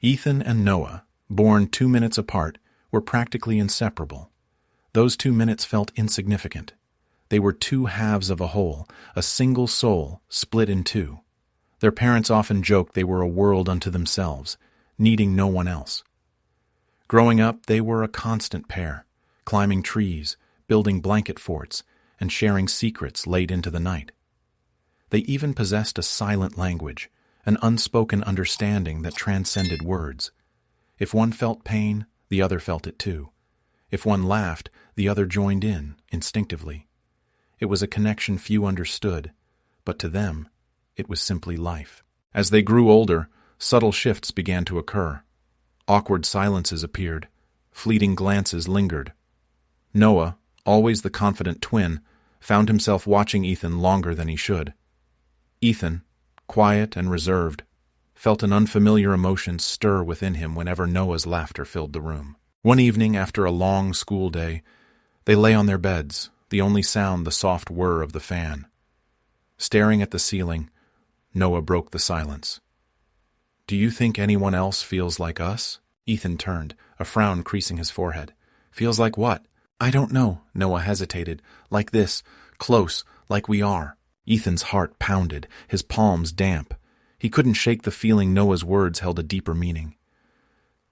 Ethan and Noah, born 2 minutes apart, were practically inseparable. Those 2 minutes felt insignificant. They were two halves of a whole, a single soul split in two. Their parents often joked they were a world unto themselves, needing no one else. Growing up, they were a constant pair, climbing trees, building blanket forts, and sharing secrets late into the night. They even possessed a silent language, an unspoken understanding that transcended words. If one felt pain, the other felt it too. If one laughed, the other joined in, instinctively. It was a connection few understood, but to them, it was simply life. As they grew older, subtle shifts began to occur. Awkward silences appeared. Fleeting glances lingered. Noah, always the confident twin, found himself watching Ethan longer than he should. Ethan, quiet and reserved, felt an unfamiliar emotion stir within him whenever Noah's laughter filled the room. One evening after a long school day, they lay on their beds, the only sound the soft whir of the fan. Staring at the ceiling, Noah broke the silence. "Do you think anyone else feels like us?" Ethan turned, a frown creasing his forehead. "Feels like what?" "I don't know," Noah hesitated. "Like this, close, like we are." Ethan's heart pounded, his palms damp. He couldn't shake the feeling Noah's words held a deeper meaning.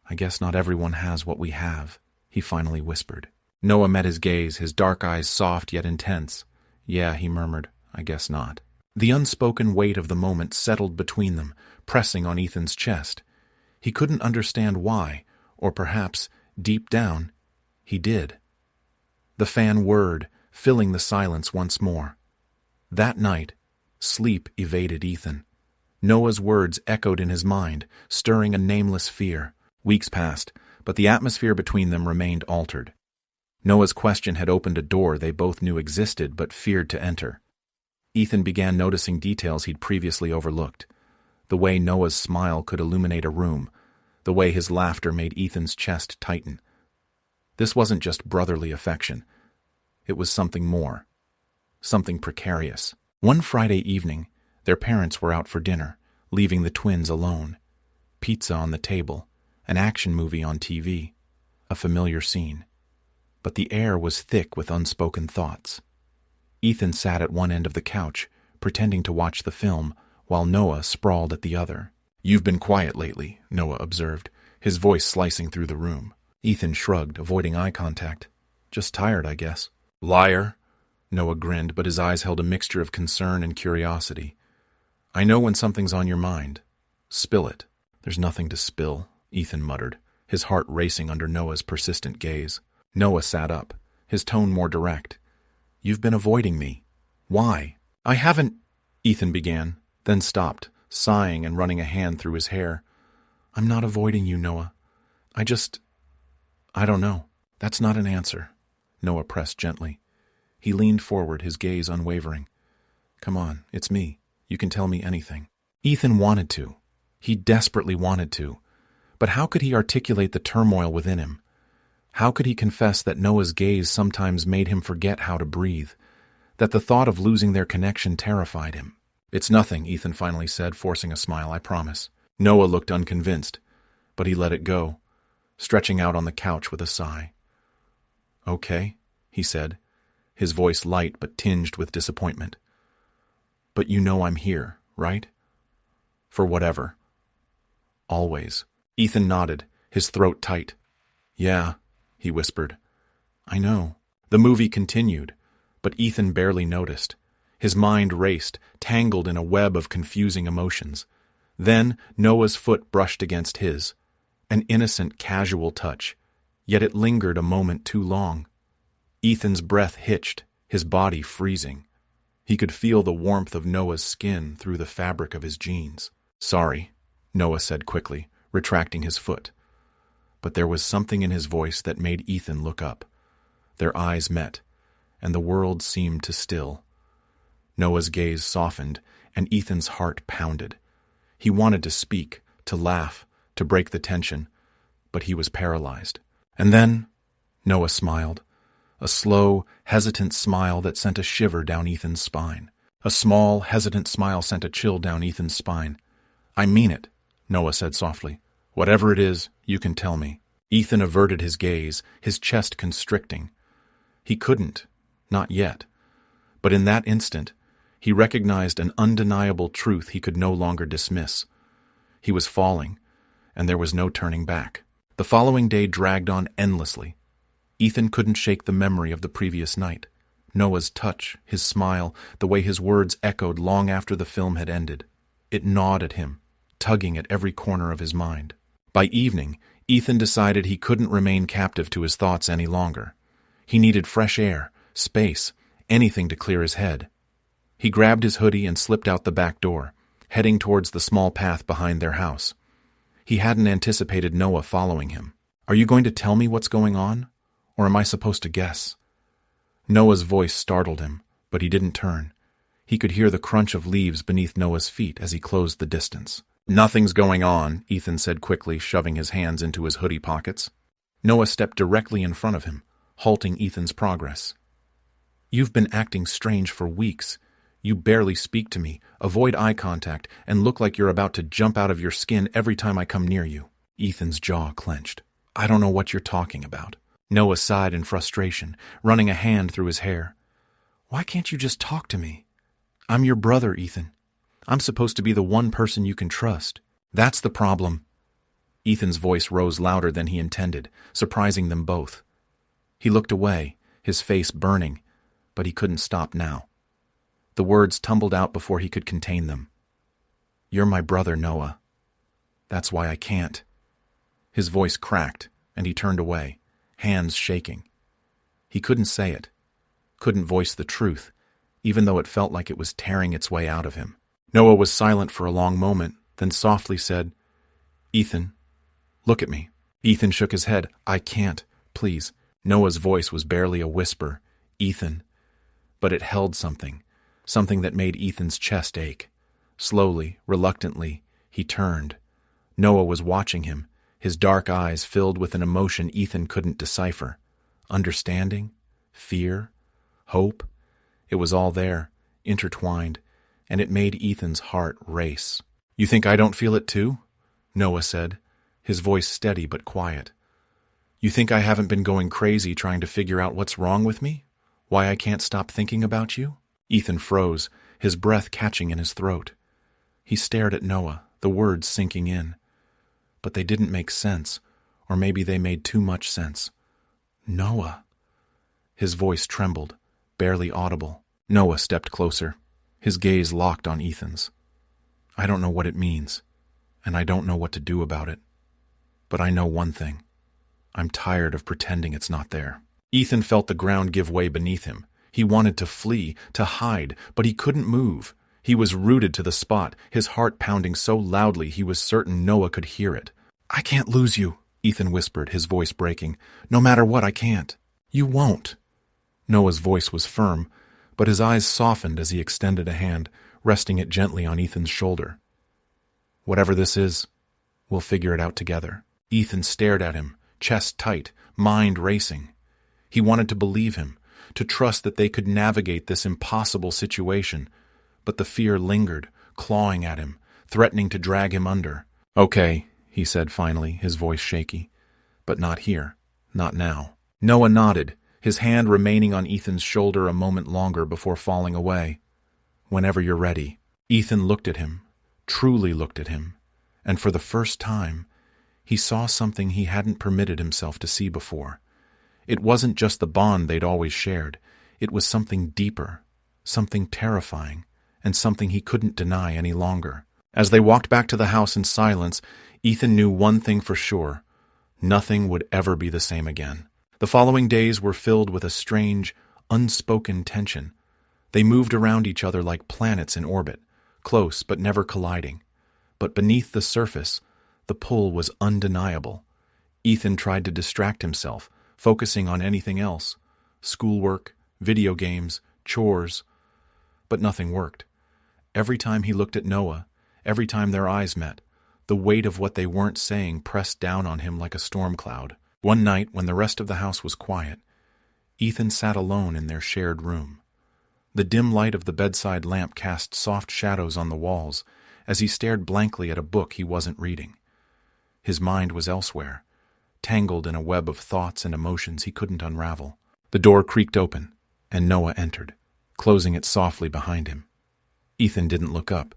"I guess not everyone has what we have," he finally whispered. Noah met his gaze, his dark eyes soft yet intense. "Yeah," he murmured, "I guess not." The unspoken weight of the moment settled between them, pressing on Ethan's chest. He couldn't understand why, or perhaps, deep down, he did. The fan whirred, filling the silence once more. That night, sleep evaded Ethan. Noah's words echoed in his mind, stirring a nameless fear. Weeks passed, but the atmosphere between them remained altered. Noah's question had opened a door they both knew existed but feared to enter. Ethan began noticing details he'd previously overlooked. The way Noah's smile could illuminate a room, the way his laughter made Ethan's chest tighten. This wasn't just brotherly affection. It was something more. Something precarious. One Friday evening, their parents were out for dinner, leaving the twins alone. Pizza on the table, an action movie on TV, a familiar scene. But the air was thick with unspoken thoughts. Ethan sat at one end of the couch, pretending to watch the film, while Noah sprawled at the other. "You've been quiet lately," Noah observed, his voice slicing through the room. Ethan shrugged, avoiding eye contact. "Just tired, I guess." "Liar." Noah grinned, but his eyes held a mixture of concern and curiosity. "I know when something's on your mind. Spill it." "There's nothing to spill," Ethan muttered, his heart racing under Noah's persistent gaze. Noah sat up, his tone more direct. "You've been avoiding me. Why?" "I haven't," Ethan began, then stopped, sighing and running a hand through his hair. "I'm not avoiding you, Noah. I don't know." "That's not an answer," Noah pressed gently. He leaned forward, his gaze unwavering. "Come on, it's me. You can tell me anything." Ethan wanted to. He desperately wanted to. But how could he articulate the turmoil within him? How could he confess that Noah's gaze sometimes made him forget how to breathe, that the thought of losing their connection terrified him? "It's nothing," Ethan finally said, forcing a smile, "I promise." Noah looked unconvinced, but he let it go, stretching out on the couch with a sigh. "Okay," he said, his voice light but tinged with disappointment. "But you know I'm here, right? For whatever. Always." Ethan nodded, his throat tight. "Yeah," he whispered. "I know." The movie continued, but Ethan barely noticed. His mind raced, tangled in a web of confusing emotions. Then Noah's foot brushed against his. An innocent, casual touch, yet it lingered a moment too long. Ethan's breath hitched, his body freezing. He could feel the warmth of Noah's skin through the fabric of his jeans. "Sorry," Noah said quickly, retracting his foot. But there was something in his voice that made Ethan look up. Their eyes met, and the world seemed to still. Noah's gaze softened, and Ethan's heart pounded. He wanted to speak, to laugh, to break the tension, but he was paralyzed. And then Noah smiled, a slow, hesitant smile that sent a shiver down Ethan's spine. A small, hesitant smile sent a chill down Ethan's spine. "I mean it," Noah said softly. Whatever it is, you can tell me. Ethan averted his gaze, his chest constricting. He couldn't, not yet. But in that instant, he recognized an undeniable truth he could no longer dismiss. He was falling, and there was no turning back. The following day dragged on endlessly. Ethan couldn't shake the memory of the previous night. Noah's touch, his smile, the way his words echoed long after the film had ended. It gnawed at him, tugging at every corner of his mind. By evening, Ethan decided he couldn't remain captive to his thoughts any longer. He needed fresh air, space, anything to clear his head. He grabbed his hoodie and slipped out the back door, heading towards the small path behind their house. He hadn't anticipated Noah following him. "Are you going to tell me what's going on? Or am I supposed to guess?" Noah's voice startled him, but he didn't turn. He could hear the crunch of leaves beneath Noah's feet as he closed the distance. "Nothing's going on," Ethan said quickly, shoving his hands into his hoodie pockets. Noah stepped directly in front of him, halting Ethan's progress. "You've been acting strange for weeks. You barely speak to me, avoid eye contact, and look like you're about to jump out of your skin every time I come near you." Ethan's jaw clenched. "I don't know what you're talking about." Noah sighed in frustration, running a hand through his hair. "Why can't you just talk to me? I'm your brother, Ethan. I'm supposed to be the one person you can trust. That's the problem." Ethan's voice rose louder than he intended, surprising them both. He looked away, his face burning, but he couldn't stop now. The words tumbled out before he could contain them. "You're my brother, Noah. That's why I can't." His voice cracked, and he turned away, hands shaking. He couldn't say it, couldn't voice the truth, even though it felt like it was tearing its way out of him. Noah was silent for a long moment, then softly said, "Ethan, look at me." Ethan shook his head. "I can't, please." Noah's voice was barely a whisper. "Ethan." But it held something that made Ethan's chest ache. Slowly, reluctantly, he turned. Noah was watching him, his dark eyes filled with an emotion Ethan couldn't decipher. Understanding? Fear? Hope? It was all there, intertwined, and it made Ethan's heart race. "You think I don't feel it too?" Noah said, his voice steady but quiet. "You think I haven't been going crazy trying to figure out what's wrong with me? Why I can't stop thinking about you?" Ethan froze, his breath catching in his throat. He stared at Noah, the words sinking in. But they didn't make sense, or maybe they made too much sense. "Noah." His voice trembled, barely audible. Noah stepped closer, his gaze locked on Ethan's. "I don't know what it means, and I don't know what to do about it. But I know one thing. I'm tired of pretending it's not there." Ethan felt the ground give way beneath him. He wanted to flee, to hide, but he couldn't move. He was rooted to the spot, his heart pounding so loudly he was certain Noah could hear it. "I can't lose you," Ethan whispered, his voice breaking. "No matter what, I can't." "You won't." Noah's voice was firm, but his eyes softened as he extended a hand, resting it gently on Ethan's shoulder. "Whatever this is, we'll figure it out together." Ethan stared at him, chest tight, mind racing. He wanted to believe him, to trust that they could navigate this impossible situation, but the fear lingered, clawing at him, threatening to drag him under. "Okay," he said finally, his voice shaky. "But not here, not now." Noah nodded, his hand remaining on Ethan's shoulder a moment longer before falling away. "Whenever you're ready." Ethan looked at him, truly looked at him, and for the first time, he saw something he hadn't permitted himself to see before. It wasn't just the bond they'd always shared. It was something deeper, something terrifying, and something he couldn't deny any longer. As they walked back to the house in silence, Ethan knew one thing for sure. Nothing would ever be the same again. The following days were filled with a strange, unspoken tension. They moved around each other like planets in orbit, close but never colliding. But beneath the surface, the pull was undeniable. Ethan tried to distract himself, focusing on anything else. Schoolwork, video games, chores. But nothing worked. Every time he looked at Noah, every time their eyes met, the weight of what they weren't saying pressed down on him like a storm cloud. One night, when the rest of the house was quiet, Ethan sat alone in their shared room. The dim light of the bedside lamp cast soft shadows on the walls as he stared blankly at a book he wasn't reading. His mind was elsewhere, tangled in a web of thoughts and emotions he couldn't unravel. The door creaked open, and Noah entered, closing it softly behind him. Ethan didn't look up,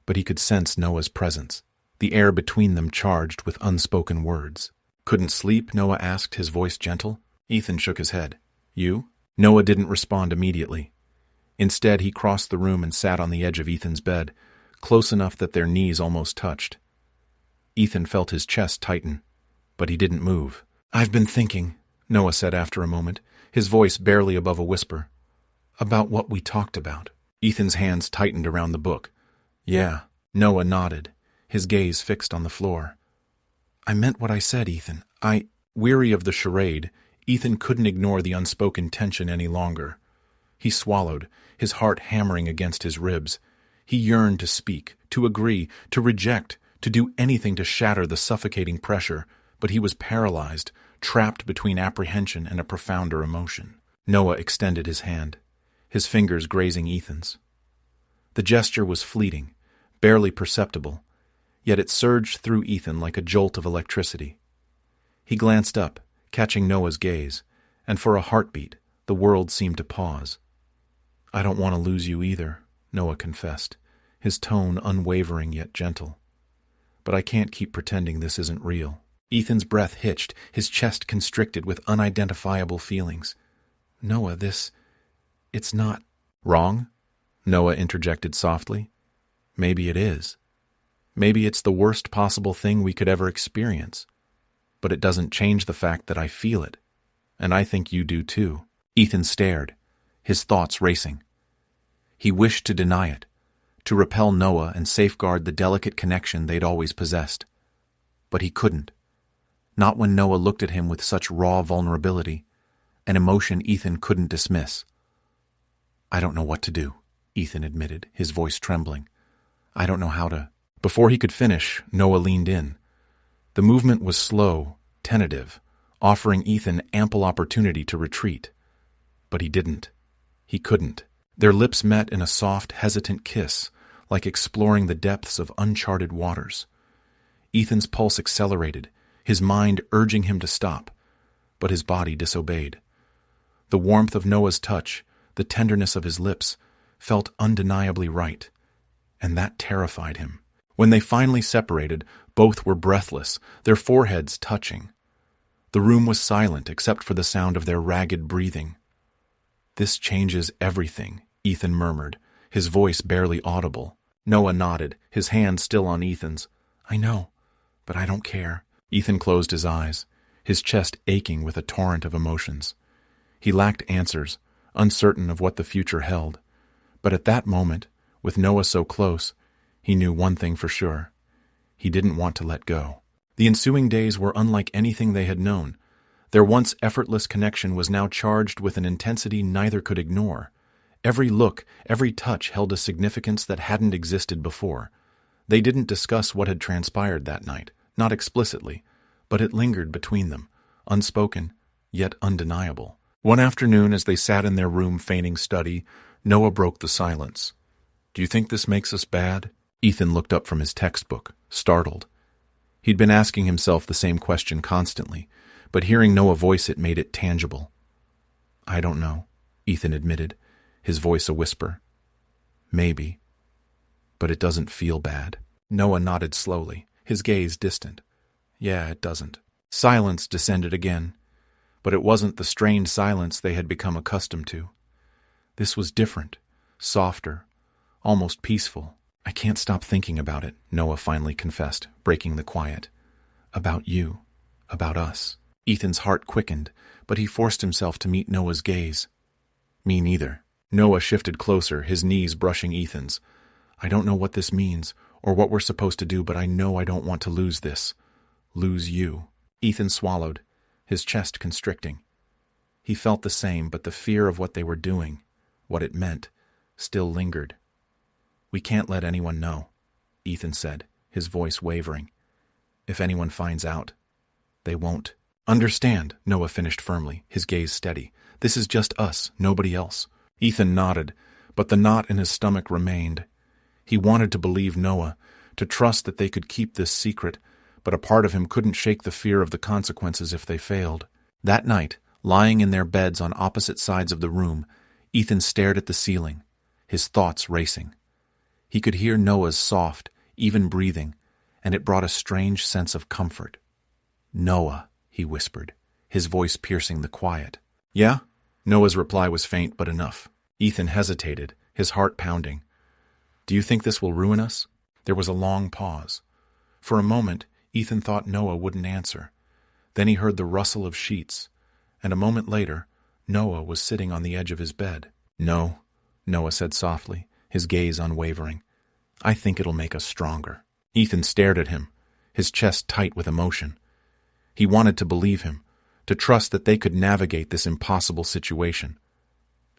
but he could sense Noah's presence, the air between them charged with unspoken words. "Couldn't sleep?" Noah asked, his voice gentle. Ethan shook his head. "You?" Noah didn't respond immediately. Instead, he crossed the room and sat on the edge of Ethan's bed, close enough that their knees almost touched. Ethan felt his chest tighten, but he didn't move. "I've been thinking," Noah said after a moment, his voice barely above a whisper, "about what we talked about." Ethan's hands tightened around the book. "Yeah." Noah nodded, his gaze fixed on the floor. "I meant what I said, Ethan. Weary of the charade, Ethan couldn't ignore the unspoken tension any longer. He swallowed, his heart hammering against his ribs. He yearned to speak, to agree, to reject, to do anything to shatter the suffocating pressure, but he was paralyzed, trapped between apprehension and a profounder emotion. Noah extended his hand, his fingers grazing Ethan's. The gesture was fleeting, barely perceptible, yet it surged through Ethan like a jolt of electricity. He glanced up, catching Noah's gaze, and for a heartbeat, the world seemed to pause. "I don't want to lose you either," Noah confessed, his tone unwavering yet gentle. "But I can't keep pretending this isn't real." Ethan's breath hitched, his chest constricted with unidentifiable feelings. "Noah, it's not—" "Wrong?" Noah interjected softly. "Maybe it is. Maybe it's the worst possible thing we could ever experience. But it doesn't change the fact that I feel it, and I think you do too." Ethan stared, his thoughts racing. He wished to deny it, to repel Noah and safeguard the delicate connection they'd always possessed. But he couldn't. Not when Noah looked at him with such raw vulnerability, an emotion Ethan couldn't dismiss. "I don't know what to do," Ethan admitted, his voice trembling. "I don't know how to—" Before he could finish, Noah leaned in. The movement was slow, tentative, offering Ethan ample opportunity to retreat. But he didn't. He couldn't. Their lips met in a soft, hesitant kiss, like exploring the depths of uncharted waters. Ethan's pulse accelerated, his mind urging him to stop, but his body disobeyed. The warmth of Noah's touch, the tenderness of his lips, felt undeniably right, and that terrified him. When they finally separated, both were breathless, their foreheads touching. The room was silent except for the sound of their ragged breathing. "This changes everything," Ethan murmured, his voice barely audible. Noah nodded, his hand still on Ethan's. "I know, but I don't care." Ethan closed his eyes, his chest aching with a torrent of emotions. He lacked answers, uncertain of what the future held. But at that moment, with Noah so close, he knew one thing for sure. He didn't want to let go. The ensuing days were unlike anything they had known. Their once effortless connection was now charged with an intensity neither could ignore. Every look, every touch held a significance that hadn't existed before. They didn't discuss what had transpired that night, not explicitly, but it lingered between them, unspoken, yet undeniable. One afternoon, as they sat in their room feigning study, Noah broke the silence. "Do you think this makes us bad?" Ethan looked up from his textbook, startled. He'd been asking himself the same question constantly, but hearing Noah voice it made it tangible. "I don't know," Ethan admitted, his voice a whisper. "Maybe. But it doesn't feel bad." Noah nodded slowly, his gaze distant. "Yeah, it doesn't." Silence descended again, but it wasn't the strained silence they had become accustomed to. This was different, softer, almost peaceful. "I can't stop thinking about it," Noah finally confessed, breaking the quiet. "About you, about us." Ethan's heart quickened, but he forced himself to meet Noah's gaze. "Me neither." Noah shifted closer, his knees brushing Ethan's. "I don't know what this means, or what we're supposed to do, but I know I don't want to lose this. Lose you." Ethan swallowed, his chest constricting. He felt the same, but the fear of what they were doing, what it meant, still lingered. "We can't let anyone know," Ethan said, his voice wavering. "If anyone finds out, they won't." "Understand," Noah finished firmly, his gaze steady. "This is just us, nobody else." Ethan nodded, but the knot in his stomach remained. He wanted to believe Noah, to trust that they could keep this secret, but a part of him couldn't shake the fear of the consequences if they failed. That night, lying in their beds on opposite sides of the room, Ethan stared at the ceiling, his thoughts racing. He could hear Noah's soft, even breathing, and it brought a strange sense of comfort. "Noah," he whispered, his voice piercing the quiet. "Yeah?" Noah's reply was faint but enough. Ethan hesitated, his heart pounding. "Do you think this will ruin us?" There was a long pause. For a moment, Ethan thought Noah wouldn't answer. Then he heard the rustle of sheets, and a moment later, Noah was sitting on the edge of his bed. "No," Noah said softly, his gaze unwavering. "I think it'll make us stronger." Ethan stared at him, his chest tight with emotion. He wanted to believe him, to trust that they could navigate this impossible situation.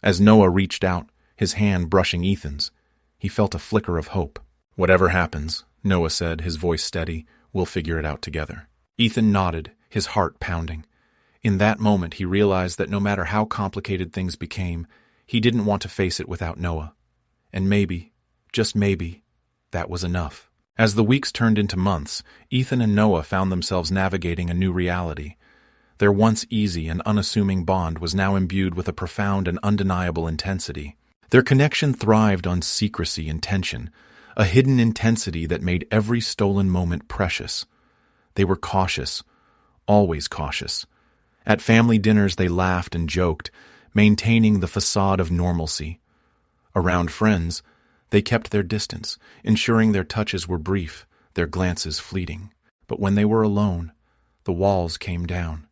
As Noah reached out, his hand brushing Ethan's, he felt a flicker of hope. "Whatever happens," Noah said, his voice steady, "we'll figure it out together." Ethan nodded, his heart pounding. In that moment, he realized that no matter how complicated things became, he didn't want to face it without Noah. And maybe, just maybe, that was enough. As the weeks turned into months, Ethan and Noah found themselves navigating a new reality. Their once easy and unassuming bond was now imbued with a profound and undeniable intensity. Their connection thrived on secrecy and tension, a hidden intensity that made every stolen moment precious. They were cautious, always cautious. At family dinners they laughed and joked, maintaining the facade of normalcy. Around friends, they kept their distance, ensuring their touches were brief, their glances fleeting. But when they were alone, the walls came down.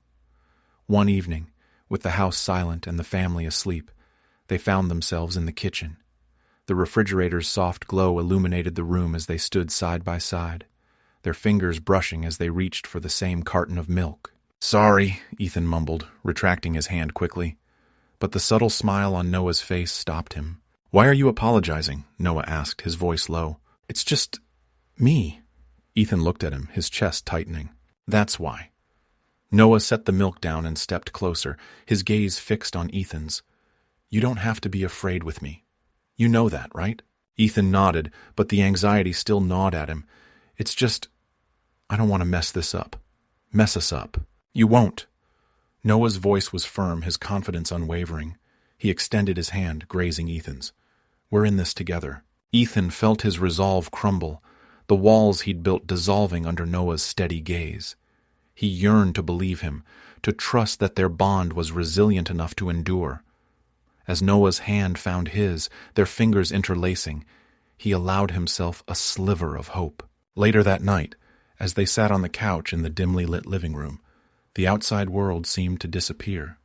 One evening, with the house silent and the family asleep, they found themselves in the kitchen. The refrigerator's soft glow illuminated the room as they stood side by side, their fingers brushing as they reached for the same carton of milk. "Sorry," Ethan mumbled, retracting his hand quickly. But the subtle smile on Noah's face stopped him. "Why are you apologizing?" Noah asked, his voice low. "It's just me." Ethan looked at him, his chest tightening. "That's why." Noah set the milk down and stepped closer, his gaze fixed on Ethan's. "You don't have to be afraid with me. You know that, right?" Ethan nodded, but the anxiety still gnawed at him. "It's just, I don't want to mess this up. Mess us up." "You won't." Noah's voice was firm, his confidence unwavering. He extended his hand, grazing Ethan's. "We're in this together." Ethan felt his resolve crumble, the walls he'd built dissolving under Noah's steady gaze. He yearned to believe him, to trust that their bond was resilient enough to endure. As Noah's hand found his, their fingers interlacing, he allowed himself a sliver of hope. Later that night, as they sat on the couch in the dimly lit living room, the outside world seemed to disappear.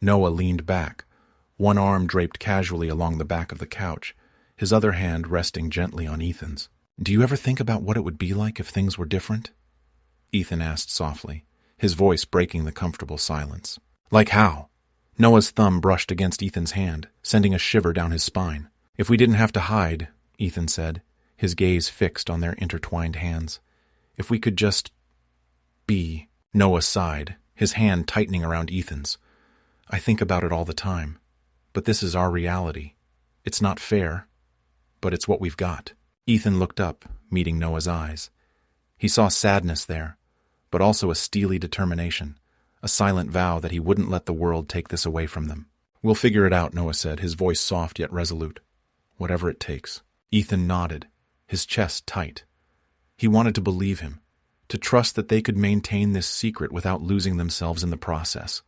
Noah leaned back, one arm draped casually along the back of the couch, his other hand resting gently on Ethan's. "Do you ever think about what it would be like if things were different?" Ethan asked softly, his voice breaking the comfortable silence. "Like how?" Noah's thumb brushed against Ethan's hand, sending a shiver down his spine. "If we didn't have to hide," Ethan said, his gaze fixed on their intertwined hands. "If we could just be." Noah sighed, his hand tightening around Ethan's. "I think about it all the time. But this is our reality. It's not fair, but it's what we've got." Ethan looked up, meeting Noah's eyes. He saw sadness there, but also a steely determination, a silent vow that he wouldn't let the world take this away from them. "We'll figure it out," Noah said, his voice soft yet resolute. "Whatever it takes." Ethan nodded, his chest tight. He wanted to believe him, to trust that they could maintain this secret without losing themselves in the process.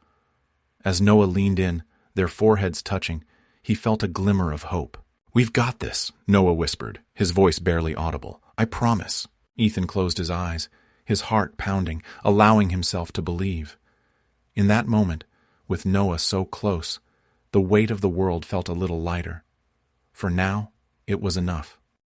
As Noah leaned in, their foreheads touching, he felt a glimmer of hope. "We've got this," Noah whispered, his voice barely audible. "I promise." Ethan closed his eyes, his heart pounding, allowing himself to believe. In that moment, with Noah so close, the weight of the world felt a little lighter. For now, it was enough.